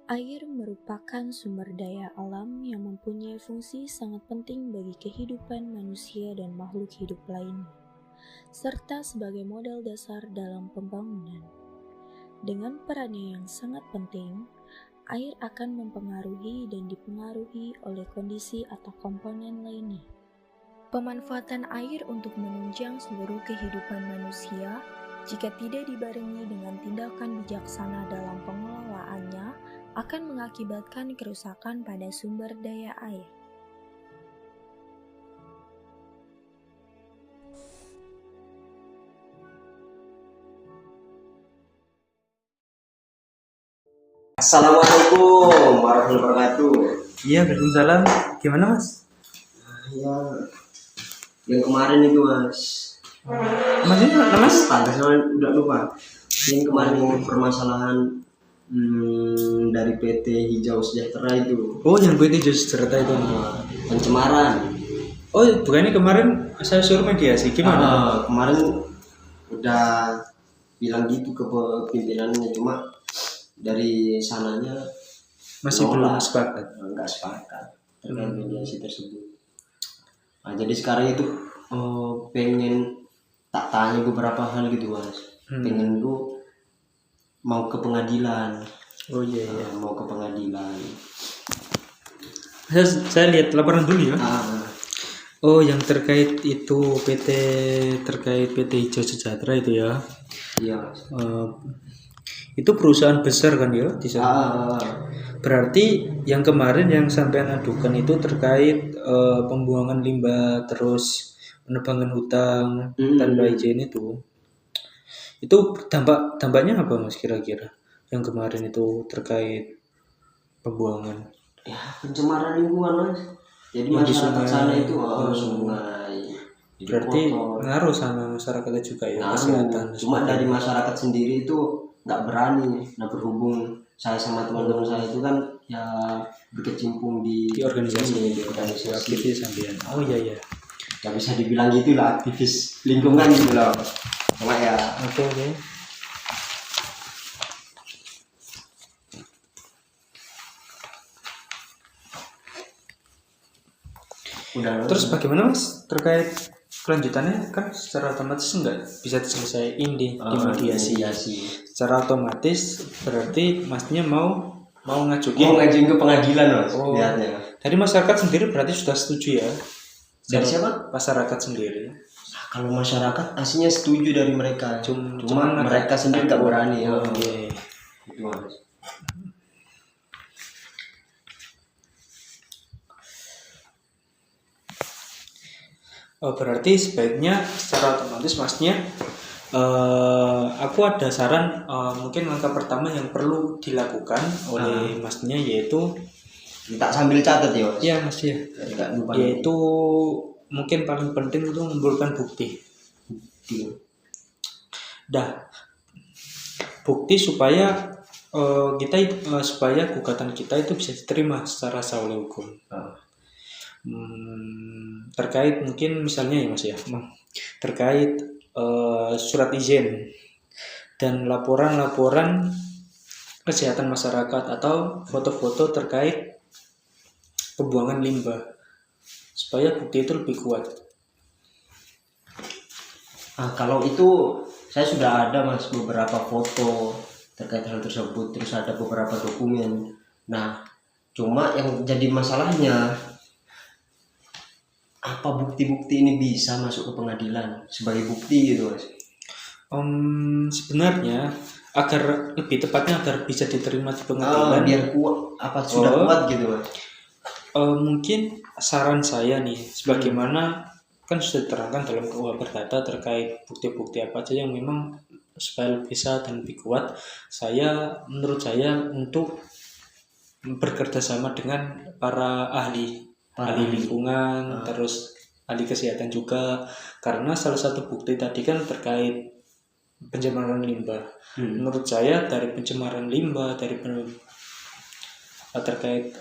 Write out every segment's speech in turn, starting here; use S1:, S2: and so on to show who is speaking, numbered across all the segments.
S1: Air merupakan sumber daya alam yang mempunyai fungsi sangat penting bagi kehidupan manusia dan makhluk hidup lainnya, serta sebagai modal dasar dalam pembangunan. Dengan perannya yang sangat penting, air akan mempengaruhi dan dipengaruhi oleh kondisi atau komponen lainnya. Pemanfaatan air untuk menunjang seluruh kehidupan manusia, jika tidak dibarengi dengan tindakan bijaksana dalam pengelolaannya, akan mengakibatkan kerusakan pada sumber daya air.
S2: Assalamualaikum warahmatullahi wabarakatuh.
S3: Iya, Waalaikumsalam. Gimana, Mas?
S2: Ya, yang kemarin itu mas.
S3: Mas ini Mas?
S2: Pantasnya udah lupa. Yang kemarin yang permasalahan dari PT Hijau Sejahtera itu.
S3: Oh, yang gue itu cerita itu.
S2: Pencemaran.
S3: Oh, bukannya kemarin saya suruh mediasi. Gimana?
S2: Kemarin udah bilang gitu ke pimpinannya, cuma dari sananya
S3: Masih belum sepakat.
S2: Enggak sepakat terkait mediasi tersebut. Nah, jadi sekarang itu pengen tak tanya beberapa hal gitu mas. Pengen tuh mau ke pengadilan.
S3: Oh iya.
S2: Mau ke pengadilan.
S3: Saya lihat laporan dulu ya. Oh, yang terkait itu terkait PT Hijau Sejahtera itu ya.
S2: Iya.
S3: Itu perusahaan besar kan ya di sana. Berarti yang kemarin yang sampean adukan itu terkait pembuangan limbah terus penebangan hutang tanpa izin itu. Itu dampaknya apa Mas kira-kira? Yang kemarin itu terkait pembuangan.
S2: Ya, pencemaran lingkungan mas. Jadi
S3: Yang di
S2: masyarakat
S3: sungai.
S2: sana itu sungai. Jadi
S3: Berarti
S2: kotor.
S3: ngaruh sama masyarakatnya juga ya
S2: Ngaruh.
S3: kesehatan.
S2: Cuma dari masyarakat sendiri itu nggak berani. Nah berhubung saya sama teman-teman saya itu kan ya berkecimpung di
S3: organisasi,
S2: organisasi.
S3: aktivis sampean. Oh iya.
S2: Ya bisa dibilang gitu lah, aktivis lingkungan gitu loh. Cuma ya
S3: Oke.
S2: udah.
S3: Terus bagaimana Mas terkait kelanjutannya? Kan secara otomatis enggak bisa diselesaikan di mediasi. Secara otomatis berarti Masnya mau ngajuin
S2: ke pengadilan mas.
S3: Oh,
S2: lihatnya.
S3: dari masyarakat sendiri berarti sudah setuju ya?
S2: Dari siapa?
S3: Masyarakat sendiri.
S2: Nah, kalau masyarakat aslinya setuju dari mereka.
S3: Cuma
S2: mereka sendiri nggak berani.
S3: Oh, iya.
S2: Itu mas.
S3: Oh, berarti sebaiknya secara otomatis Masnya aku ada saran mungkin langkah pertama yang perlu dilakukan oleh Masnya yaitu
S2: Kita sambil catat ya mas.
S3: Iya Mas ya. Yaitu mungkin paling penting itu mengumpulkan bukti. Bukti supaya supaya gugatan kita itu bisa diterima secara sah oleh hukum. Terkait mungkin misalnya ya Mas ya, terkait surat izin dan laporan kesehatan masyarakat atau foto-foto terkait pembuangan limbah supaya bukti itu lebih kuat.
S2: Kalau itu saya sudah ada mas beberapa foto terkait hal tersebut, terus ada beberapa dokumen. Nah cuma yang jadi masalahnya apa bukti-bukti ini bisa masuk ke pengadilan sebagai bukti gitu mas?
S3: Sebenarnya agar lebih tepatnya agar bisa diterima di pengadilan
S2: biar kuat sudah kuat gitu mas.
S3: Mungkin saran saya nih sebagaimana kan sudah diterangkan dalam KUH Perdata terkait bukti-bukti apa aja yang memang supaya bisa dan lebih kuat, menurut saya untuk bekerja sama dengan para ahli lingkungan, terus ahli kesehatan juga, karena salah satu bukti tadi kan terkait pencemaran limbah. Menurut saya dari pencemaran limbah, dari terkait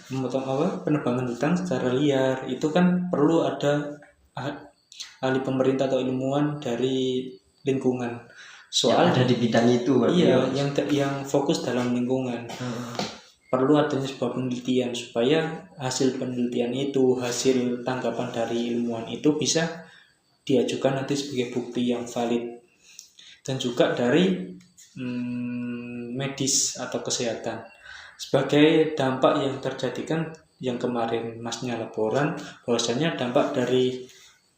S3: penebangan hutan secara liar itu kan perlu ada ahli pemerintah atau ilmuwan dari lingkungan. Soal
S2: ada di bidang itu.
S3: Iya, yang fokus dalam lingkungan. perlu adanya sebuah penelitian supaya hasil penelitian itu, hasil tanggapan dari ilmuwan itu bisa diajukan nanti sebagai bukti yang valid. Dan juga dari medis atau kesehatan. Sebagai dampak yang terjadi kan yang kemarin masnya laporan bahwasanya dampak dari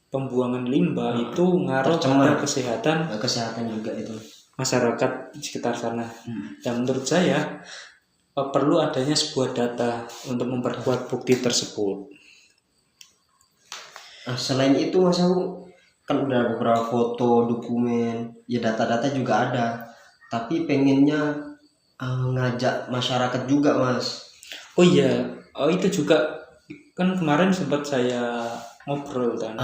S3: pembuangan limbah itu ngaruh pada
S2: kesehatan juga itu
S3: masyarakat di sekitar sana. Dan menurut saya perlu adanya sebuah data untuk memperkuat bukti tersebut.
S2: Selain itu Mas, aku kan udah beberapa foto, dokumen, ya data-data juga ada, tapi pengennya ngajak masyarakat juga Mas.
S3: Oh iya, itu juga kan kemarin sempat saya ngobrol kan.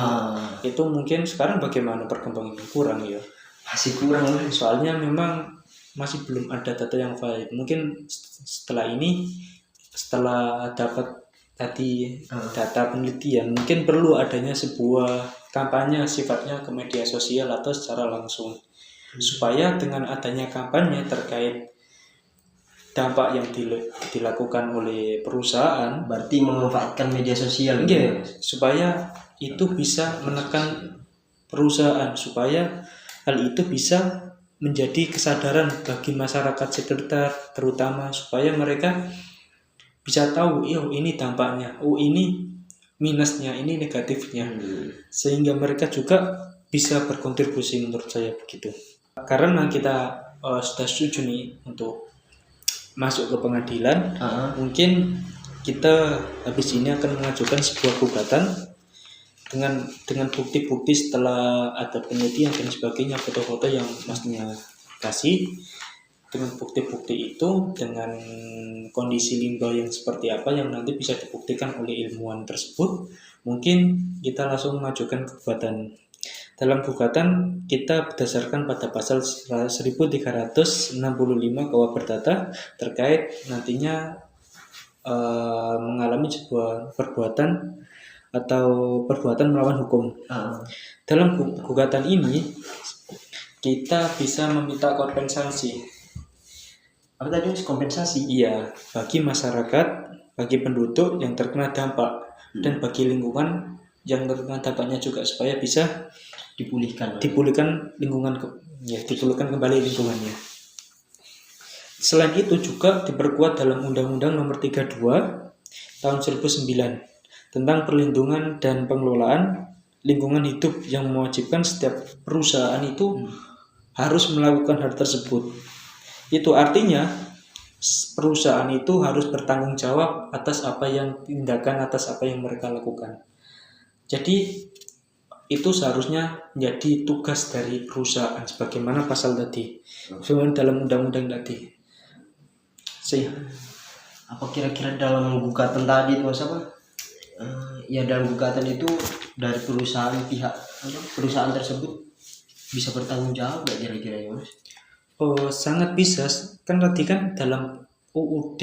S3: Itu mungkin sekarang bagaimana perkembangannya, kurang ya?
S2: Masih kurang.
S3: Soalnya memang masih belum ada data yang valid. Mungkin setelah ini, setelah dapat tadi data penelitian, mungkin perlu adanya sebuah kampanye sifatnya ke media sosial atau secara langsung, supaya dengan adanya kampanye terkait dampak yang dilakukan oleh perusahaan,
S2: berarti memanfaatkan media sosial
S3: gitu, supaya itu bisa menekan perusahaan, supaya hal itu bisa menjadi kesadaran bagi masyarakat sekitar terutama, supaya mereka bisa tahu, ini dampaknya, ini minusnya, ini negatifnya, sehingga mereka juga bisa berkontribusi. Menurut saya begitu. Karena kita sudah setuju nih untuk masuk ke pengadilan, mungkin kita habis ini akan mengajukan sebuah gugatan dengan bukti-bukti setelah ada penelitian dan sebagainya, foto-foto yang masnya kasih, dengan bukti-bukti itu, dengan kondisi limbah yang seperti apa yang nanti bisa dibuktikan oleh ilmuwan tersebut, mungkin kita langsung mengajukan gugatan. Dalam gugatan kita berdasarkan pada pasal 1365 KUH Perdata terkait nantinya mengalami sebuah perbuatan atau perbuatan melawan hukum. Dalam gugatan ini kita bisa meminta kompensasi.
S2: Apa tadi kompensasi?
S3: Iya, bagi masyarakat, bagi penduduk yang terkena dampak, dan bagi lingkungan yang terkena dampaknya juga, supaya bisa dipulihkan lingkungan, dipulihkan kembali lingkungannya. Selain itu juga diperkuat dalam Undang-Undang Nomor 32 Tahun 2009 tentang perlindungan dan pengelolaan lingkungan hidup yang mewajibkan setiap perusahaan itu harus melakukan hal tersebut. Itu artinya perusahaan itu harus bertanggung jawab atas tindakan atas apa yang mereka lakukan. Jadi itu seharusnya menjadi tugas dari perusahaan sebagaimana pasal tadi, sebagaimana dalam undang-undang tadi.
S2: Apa kira-kira dalam gugatan tadi itu Mas ya dalam gugatan itu dari perusahaan tersebut bisa bertanggung jawab nggak kira-kira ya Mas?
S3: Sangat bisa, kan tadi kan dalam UUD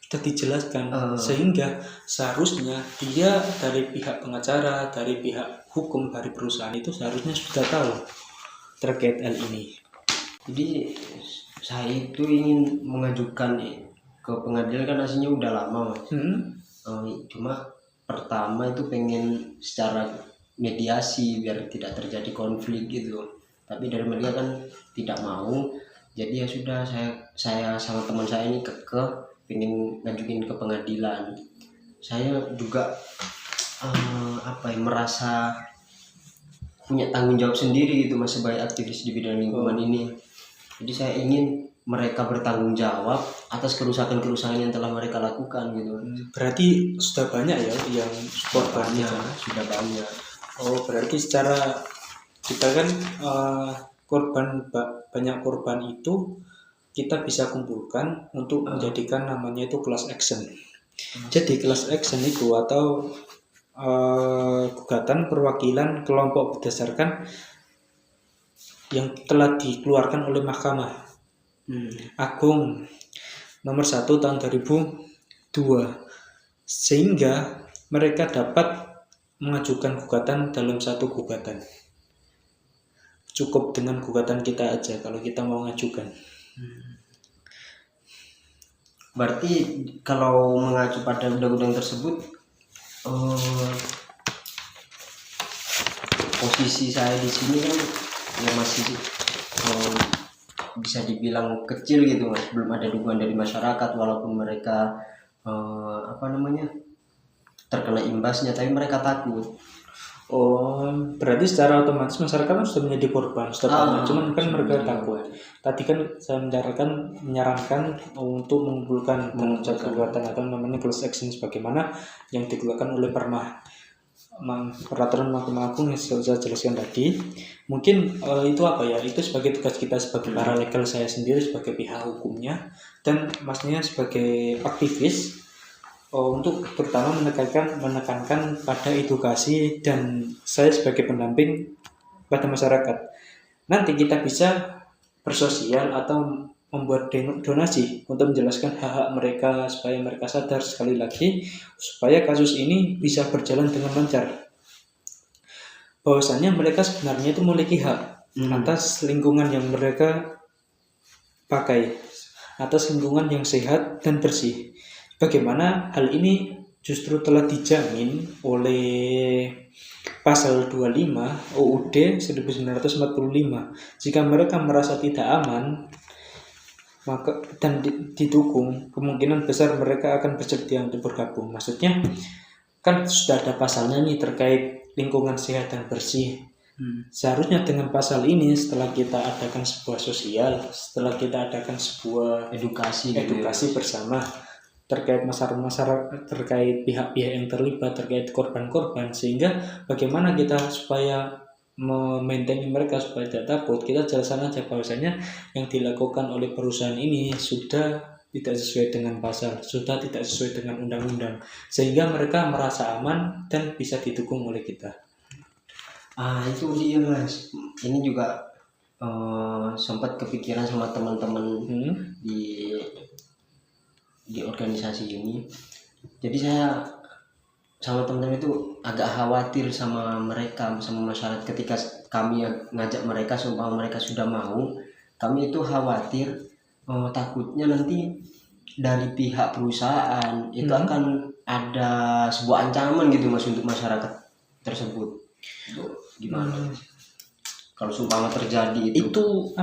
S3: sudah dijelaskan, sehingga seharusnya dia dari pihak pengacara, dari pihak hukum, dari perusahaan itu seharusnya sudah tahu terkait hal ini.
S2: Jadi saya itu ingin mengajukan ke pengadilan kan aslinya udah lama Mas. Cuma pertama itu pengen secara mediasi biar tidak terjadi konflik gitu, tapi dari mereka kan tidak mau. Jadi ya sudah, saya sama teman saya ini pengen ngajuin ke pengadilan. Saya juga merasa punya tanggung jawab sendiri gitu Mas sebagai aktivis di bidang lingkungan ini. Jadi saya ingin mereka bertanggung jawab atas kerusakan-kerusakan yang telah mereka lakukan gitu.
S3: Berarti sudah banyak ya yang korbannya?
S2: Sudah banyak.
S3: Berarti secara kita kan banyak korban itu kita bisa kumpulkan untuk menjadikan namanya itu class action. Jadi class action itu atau gugatan perwakilan kelompok berdasarkan yang telah dikeluarkan oleh Mahkamah Agung nomor 1 tahun 2002, sehingga mereka dapat mengajukan gugatan dalam satu gugatan. Cukup dengan gugatan kita aja kalau kita mau mengajukan.
S2: Berarti kalau mengacu pada undang-undang tersebut, posisi saya di sini kan ya masih bisa dibilang kecil gitu Mas, belum ada dukungan dari masyarakat walaupun mereka terkena imbasnya, tapi mereka takut.
S3: Oh, berarti secara otomatis masyarakat kan sudah menjadi korban, sudah cuman kan mereka takut. Tadi kan saya menyarankan untuk mengumpulkan kekuatan atau namanya class action sebagaimana yang dikeluarkan oleh peraturan Mahkamah Agung yang saya jelaskan tadi. Mungkin itu itu sebagai tugas kita sebagai para legal, saya sendiri sebagai pihak hukumnya dan masnya sebagai aktivis untuk pertama menekankan pada edukasi dan saya sebagai pendamping pada masyarakat. Nanti kita bisa bersosial atau membuat donasi untuk menjelaskan hak-hak mereka supaya mereka sadar, sekali lagi supaya kasus ini bisa berjalan dengan lancar. Bahwasannya mereka sebenarnya itu memiliki hak atas lingkungan yang mereka pakai, atas lingkungan yang sehat dan bersih. Bagaimana hal ini justru telah dijamin oleh pasal 25 UUD 1945. Jika mereka merasa tidak aman maka dan didukung, kemungkinan besar mereka akan bersedia untuk bergabung. Maksudnya kan sudah ada pasalnya nih terkait lingkungan sehat dan bersih. Seharusnya dengan pasal ini setelah kita adakan sebuah sosial, setelah kita adakan sebuah edukasi bersama terkait masyarakat, terkait pihak-pihak yang terlibat, terkait korban-korban, sehingga bagaimana kita supaya memaintain mereka supaya tidak takut, kita jelaskan aja bahwasanya yang dilakukan oleh perusahaan ini sudah tidak sesuai dengan pasal, sudah tidak sesuai dengan undang-undang, sehingga mereka merasa aman dan bisa didukung oleh kita.
S2: Itu dia Mas, ini juga sempat kepikiran sama teman-teman di organisasi ini. Jadi saya sama teman-teman itu agak khawatir sama mereka, sama masyarakat ketika kami ngajak mereka, sumpah mereka sudah mau, kami itu khawatir takutnya nanti dari pihak perusahaan itu akan ada sebuah ancaman gitu Mas untuk masyarakat tersebut. Gimana? Kalau sumpah terjadi itu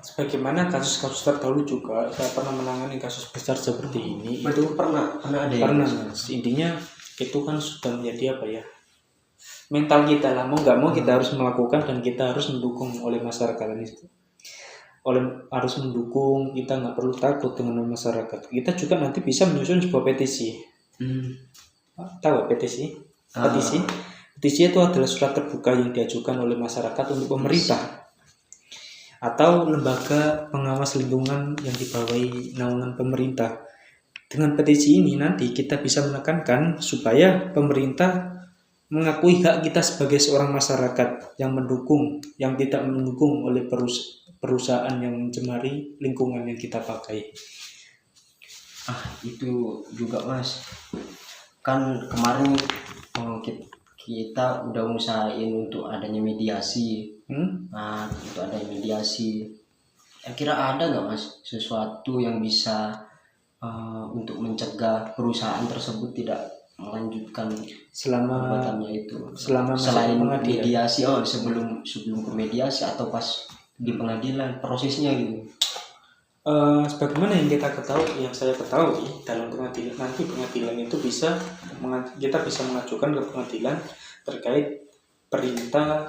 S3: sebagaimana kasus-kasus terdahulu juga saya pernah menangani kasus besar seperti ini.
S2: Itu pernah ada ya?
S3: Pernah Mas. Intinya itu kan sudah menjadi mental kita lah, mau nggak mau kita harus melakukan dan kita harus mendukung oleh masyarakat itu. Harus mendukung, kita nggak perlu takut dengan masyarakat. Kita juga nanti bisa menyusun sebuah petisi. Tahu petisi? Petisi itu adalah surat terbuka yang diajukan oleh masyarakat untuk pemerintah atau lembaga pengawas lingkungan yang dibawahi naungan pemerintah. Dengan petisi ini nanti kita bisa menekankan supaya pemerintah mengakui hak kita sebagai seorang masyarakat yang mendukung, yang tidak mendukung oleh perusahaan yang mencemari lingkungan yang kita pakai.
S2: Itu juga Mas, kan kemarin kita udah usahain untuk adanya mediasi. Untuk adanya mediasi, kira ada nggak Mas sesuatu yang bisa untuk mencegah perusahaan tersebut tidak melanjutkan perbuatannya itu selain mediasi, sebelum ke mediasi atau pas di pengadilan prosesnya gitu?
S3: Sebagaimana yang saya ketahui dalam pengadilan, nanti pengadilan itu kita bisa mengajukan ke pengadilan terkait perintah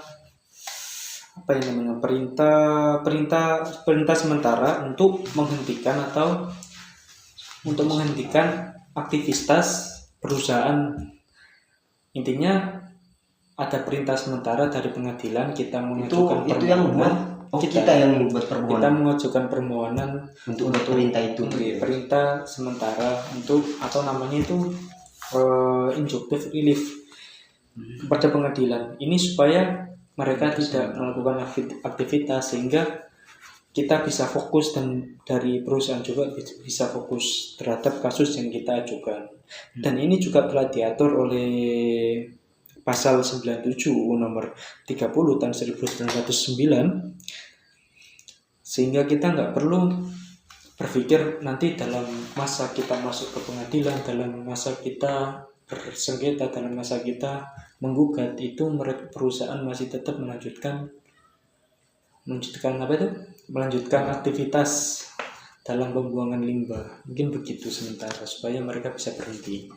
S3: sementara untuk menghentikan aktivitas perusahaan. Intinya ada perintah sementara dari pengadilan, kita mengajukan
S2: itu yang buat kita yang buat permohonan.
S3: Kita mengajukan permohonan
S2: untuk perintah itu.
S3: Perintah sementara atau namanya itu injunctive relief kepada pengadilan. Ini supaya mereka tidak melakukan aktivitas sehingga kita bisa fokus dan dari perusahaan juga bisa fokus terhadap kasus yang kita ajukan. Dan ini juga telah diatur oleh pasal 97 nomor 30 tahun 1909, sehingga kita nggak perlu berpikir nanti dalam masa kita masuk ke pengadilan, dalam masa kita bersengketa, dalam masa kita menggugat, itu perusahaan masih tetap melanjutkan apa itu? Melanjutkan aktivitas dalam pembuangan limbah. Mungkin begitu sementara supaya mereka bisa berhenti.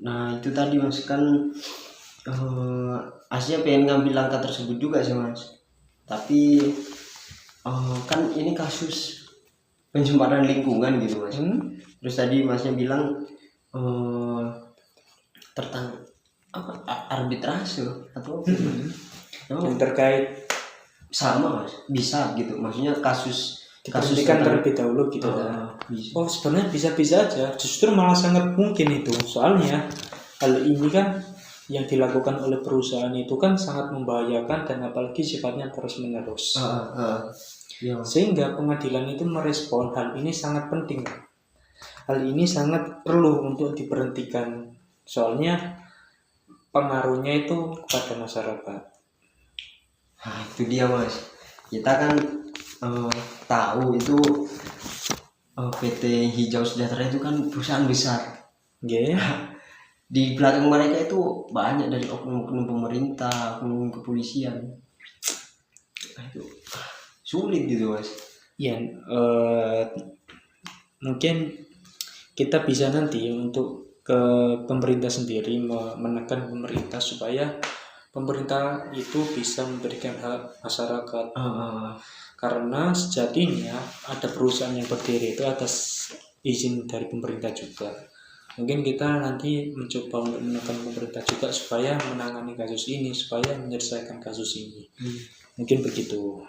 S2: Nah itu tadi Mas kan Asia pengen ngambil langkah tersebut juga sih Mas, tapi kan ini kasus pencemaran lingkungan gitu Mas. Terus tadi Masnya bilang tentang apa arbitrase atau apa?
S3: Yang terkait
S2: sama Mas, bisa gitu, maksudnya kasus
S3: diberhentikan terlebih dahulu gitu.
S2: Bisa.
S3: Oh sebenarnya bisa-bisa aja, justru malah sangat mungkin itu. Soalnya hal ini kan yang dilakukan oleh perusahaan itu kan sangat membahayakan dan apalagi sifatnya terus-menerus.
S2: Iya.
S3: Sehingga pengadilan itu merespon hal ini sangat penting. Hal ini sangat perlu untuk diberhentikan. Soalnya pengaruhnya itu kepada masyarakat.
S2: Nah, itu dia Mas. Kita kan tahu itu PT Hijau Sejahtera itu kan perusahaan besar. Di belakang mereka itu banyak dari oknum-oknum pemerintah, oknum kepolisian. Itu sulit gitu Mas.
S3: Ya, mungkin kita bisa nanti untuk ke pemerintah sendiri menekan pemerintah supaya pemerintah itu bisa memberikan hak masyarakat. Karena sejatinya ada perusahaan yang berdiri itu atas izin dari pemerintah juga. Mungkin kita nanti mencoba untuk menekan pemerintah juga supaya menangani kasus ini, supaya menyelesaikan kasus ini. Mungkin begitu.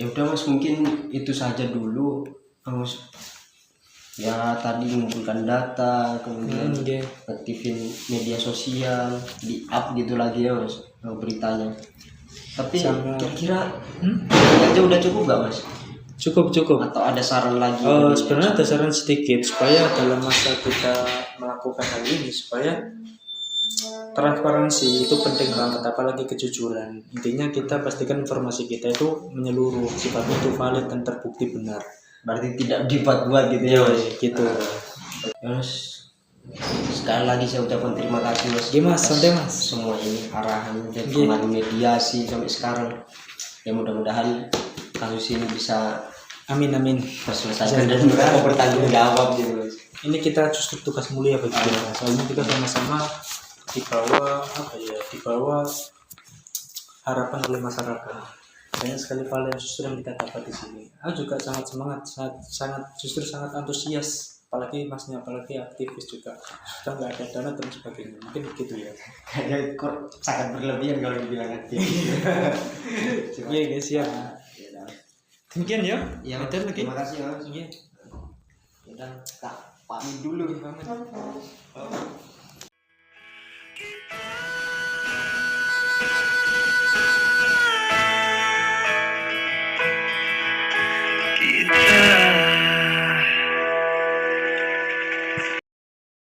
S2: Ya udah Mas, mungkin itu saja dulu. Ya tadi mengumpulkan data, kemudian aktifin media sosial, di up gitu lagi ya Mas beritanya. Tapi kira-kira aja udah cukup gak Mas?
S3: Cukup.
S2: Atau ada saran lagi?
S3: Sebenarnya ada saran sedikit supaya dalam masa kita melakukan hal ini supaya transparansi itu penting banget, apalagi kejujuran. Intinya kita pastikan informasi kita itu menyeluruh, sifatnya itu valid dan terbukti benar.
S2: Berarti tidak dibuat-buat gitu ya Mas?
S3: Gitu.
S2: Terus sekali lagi saya ucapkan terima kasih Mas.
S3: Mas, santai Mas.
S2: Semua ini arahan dan mediasi sampai sekarang. Ya mudah-mudahan kasus ini bisa
S3: amin
S2: terselesaikan dan mereka bertanggung jawab gitu Mas.
S3: Ini kita justru tugas mulia bagi kita. Soalnya kita sama-sama di bawah harapan oleh masyarakat. Banyak sekali hal yang justru yang kita dapat di sini. Aku juga sangat semangat, sangat antusias, apalagi Masnya, apalagi aktivis juga. Kita nggak ada dana dan sebagainya. Mungkin begitu ya.
S2: Kayaknya kok sangat berlebihan kalau dibilang aktivis.
S3: Iya guys, siap. Mungkin ya.
S2: Ya,
S3: ada lagi.
S2: Terima kasih Mas.
S3: Iya.
S2: Udah tak pamit dulu.
S3: Pamit.